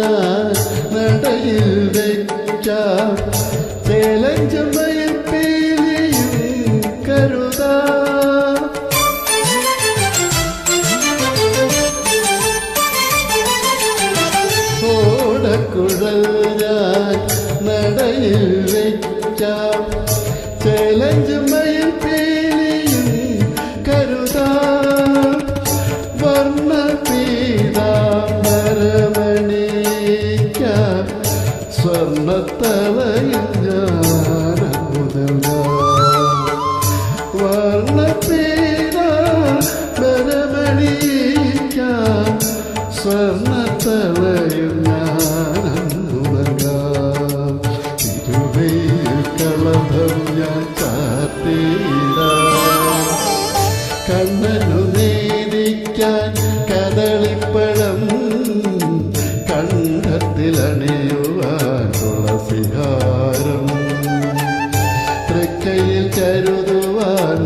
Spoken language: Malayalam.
ഞാൻ നടയിൽ വയ്ക്കാം ചേലഞ്ചമയിൽ പീലിയും കരുതാം ഓടക്കുഴൽ ഞാൻ നടയിൽ വയ്ക്കാം ചേലഞ്ചമയിൽ പീലിയും കരുതാം വർണ്ണ പീതാംബരമണിക്കാം സ്വർണ്ണത്തലയിൽ ഞാനമുതലാം വർണ്ണ പീതാംബരമണിക്കാം സ്വർണ്ണത്തലയിൽ ഞാനമുതലാം തിരുവയിൽ കളഭം ഞാൻ ചാർത്തിടാം കണ്ണനു നേദിക്കാൻ കദളിപ്പഴം കണ്ഠത്തിലണിയുവാൻ തുളസിഹാരം തൃക്കൈയിൽ കരുതുവാൻ